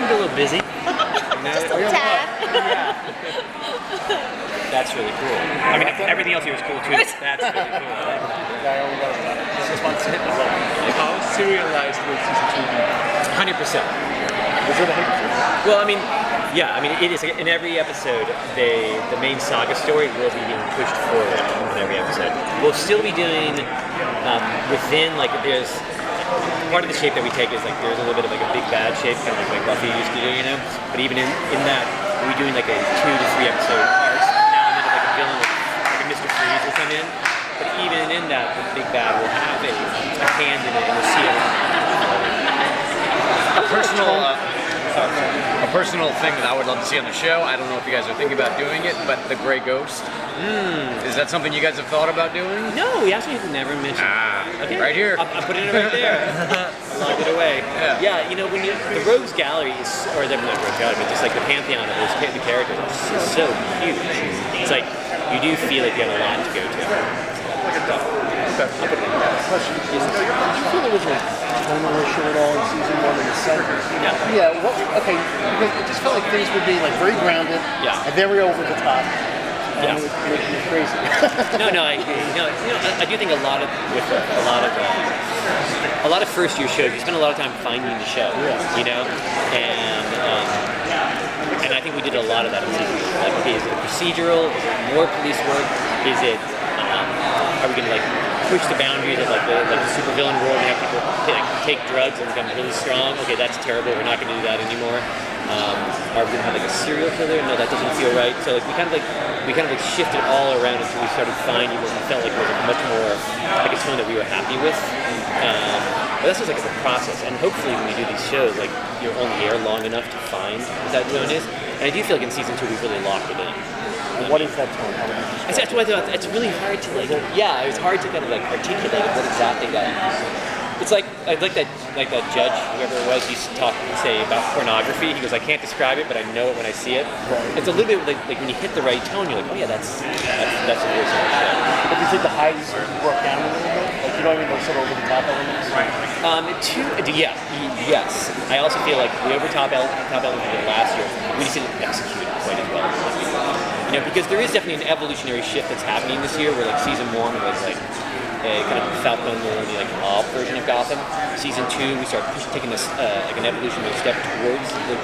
starting to get a little busy. Just a tad. Yeah. That's really cool. I mean, everything else here is cool too. That's really cool. How serialized will season 2 be? 100%. Is it 100%? Well, I mean, yeah, I mean, it is. In every episode, the main saga story will be being pushed forward in every episode. We'll still be doing within, like, there's part of the shape that we take is like there's a little bit of like a big bad shape, kind of like Buffy used to do, you know. But even in that, we're doing like a 2 to 3 episode arcs. Now and then, like a villain, like a Mr. Freeze will come in. But even in that, the big bad will have a hand in it, and we'll see it. A personal thing that I would love to see on the show. I don't know if you guys are thinking about doing it, but the Grey Ghost. Is that something you guys have thought about doing? No, we actually have never mentioned. Okay. Right here. I'm putting it right there. I locked it away. Yeah, you know, when the Rogues Gallery is, or not Rogues Gallery, but just like the pantheon of those the characters is so huge. It's like you do feel like you have a lot to go to. Question. Did you feel there was a tonal issue at all in season 1 in the center? Yeah. Okay. Because it just felt like things would be like very grounded. Yeah. And very over the top. And it was making me crazy. I do think a lot of first year shows, you spend a lot of time finding the show. Yeah. You know, and I think we did a lot of that in season 1. Like, okay, is it procedural? Is it more police work? Is it? Are we going to like push the boundaries of like the supervillain world and have people take drugs and become really strong? Okay, that's terrible. We're not going to do that anymore. Are we going to have like a serial killer? No, that doesn't feel right. So like we kind of shifted all around until we started finding what we felt like was much more like a tone that we were happy with. But that's just like a process. And hopefully when we do these shows, like you're only here long enough to find what that tone is. And I do feel like in season 2 we really locked it in. What is that tone? That's why I thought it's really hard to like. Yeah, it was hard to kind of like articulate what exactly that. It's like that judge, whoever it was, used to say about pornography. He goes, I can't describe it, but I know it when I see it. Right. It's a little bit like when you hit the right tone, you're like, oh yeah, that's a voice on the show. But you think the highs broke down a little bit? Like, you know what I mean? Those sort of over the top elements? Right. Yes. I also feel like the over top element we did last year, we just didn't execute it quite as well as we thought. You know, because there is definitely an evolutionary shift that's happening this year, where like season 1 was like a kind of Falcon Millennium, like mob version of Gotham. Season 2, we start taking this like an evolutionary step towards the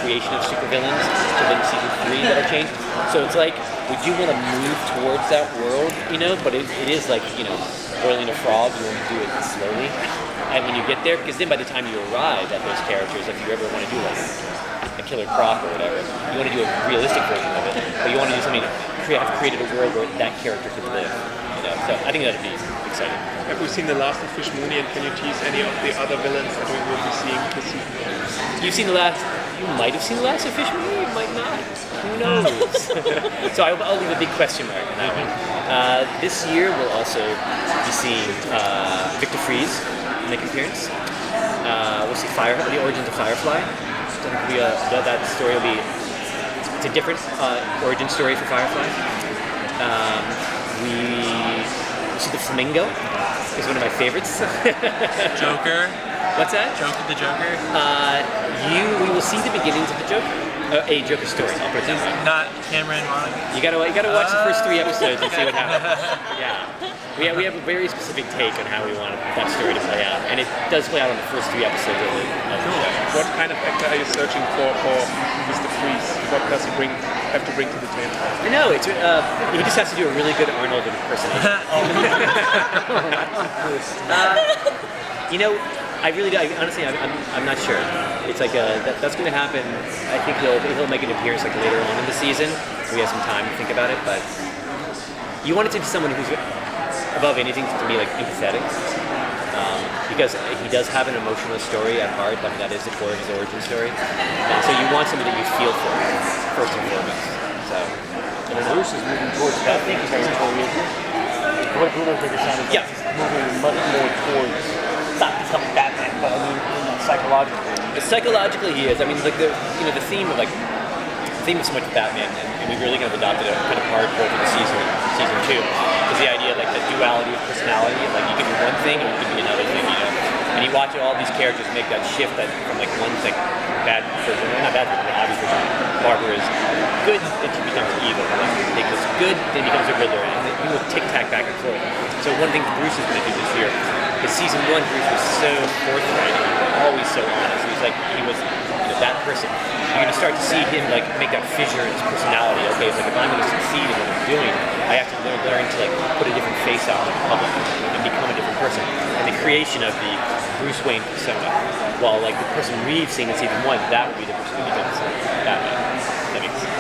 creation of supervillains. So then season 3 that'll change. So it's like we do want to move towards that world, you know, but it is like, you know, boiling a frog. You want to do it slowly, and when you get there, because then by the time you arrive at those characters, if you ever want to do like a Killer Croc or whatever, you want to do a realistic version of it, but you want to do something have created a world where that character could live. You know, so I think that'd be exciting. Have we seen The Last of Fish Mooney, and can you tease any of the other villains that we will be seeing this season? You might have seen The Last of Fish Mooney, you might not. Who knows? So I'll leave a big question mark on that one. This year we'll also be seeing Victor Freeze make an appearance. We'll see the origins of Firefly. That story will be. It's a different origin story for Firefly. We see the Flamingo. Is one of my favorites. Joker. What's that? The Joker. We will see the beginnings of the Joker. A Joker story. I'll put it that way. Not Cameron Monaghan. You gotta watch the first 3 episodes and see what happens. Yeah. We have a very specific take on how we want that story to play out, and it does play out on the first 3 episodes of the show. What kind of actor are you searching for Mr. Freeze? What does he have to bring to the table? I know he just has to do a really good Arnold impersonation. You know, I really do. Honestly, I'm not sure. It's like that's going to happen. I think he'll make an appearance like later on in the season. We have some time to think about it, but you want it to be someone who's above anything to be like empathetic, because he does have an emotional story at heart. I mean, that is the core of his origin story, and so you want somebody that you feel for first and foremost. So, and Bruce is moving towards that territory. What Bruno think it sounded like moving much more towards not becoming Batman, but I mean psychologically. Psychologically, he is. I mean, like the theme of so much of Batman, and we really kind of adopted a kind of hardcore for the season 2, is the idea of like the duality of personality. Like you can be one thing and you can be another thing, you know. And you watch all these characters make that shift that from like one like bad version, not bad version, obvious version. Barbara is good, then she becomes evil. Like, it goes good, then becomes a Riddler, and then he will tic-tac back and forth. So one thing Bruce is going to do this year, because season 1, Bruce was so forthright, and he was always so honest. He was like, he was that person. You're going to start to see him like make that fissure in his personality. Okay, it's like if I'm going to succeed in what I'm doing, I have to learn to like put a different face out to the public and become a different person. And the creation of the Bruce Wayne persona, while like the person we've seen in season 1, that would be the person who becomes Batman. That makes sense.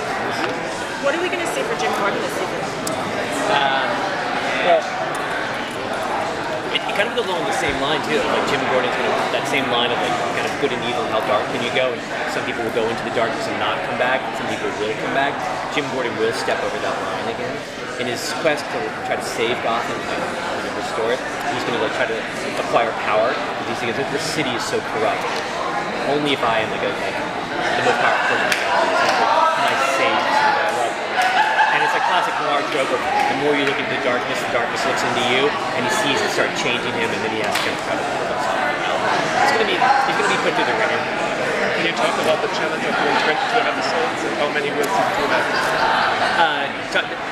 What are we going to see for Jim Gordon this season? Well, it kind of goes along the same line too. Like Jim Gordon's going to that same line of like kind of good and evil and how dark can you go. And some people will go into the darkness and not come back. Some people will come back. Jim Gordon will step over that line again. In his quest to try to save Gotham and restore it, he's going to like try to acquire power. He's thinking the city is so corrupt. Only if I am like the most powerful person can I save the city that I love. And it's a classic noir trope of the more you look into the darkness looks into you, and he sees it start changing him, and then he has to kind of try to pull himself out. He's gonna be put through the ringer. Can you talk about the challenge of doing 22 episodes and how many will season 2 have?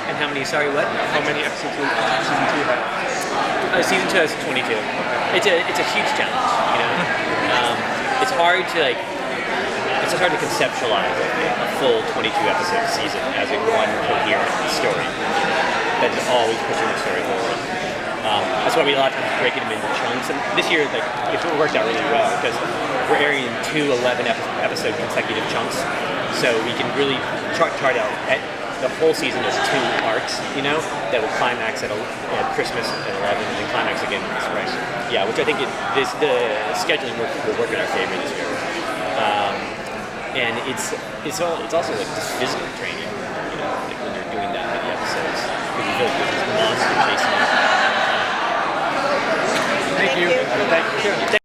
And how many? Sorry, what? How many episodes will season 2 have? Season 2 has 22. It's a huge challenge. You know, it's hard to like. It's just hard to conceptualize a full 22 episode season as a one coherent story that is always pushing the story forward. That's why we a lot of times breaking them into chunks. And this year, like, it worked out really well because we're airing in 2 11-episode consecutive chunks, so we can really chart out the whole season as 2 arcs, you know, that will climax at Christmas at 11 and then climax again in the spring. Yeah, which I think the scheduling will work in our favor this year. And it's also like just physical training, you know, like when you're doing that many episodes, because you feel like there's this monster chasing you. Thank you. Thank you.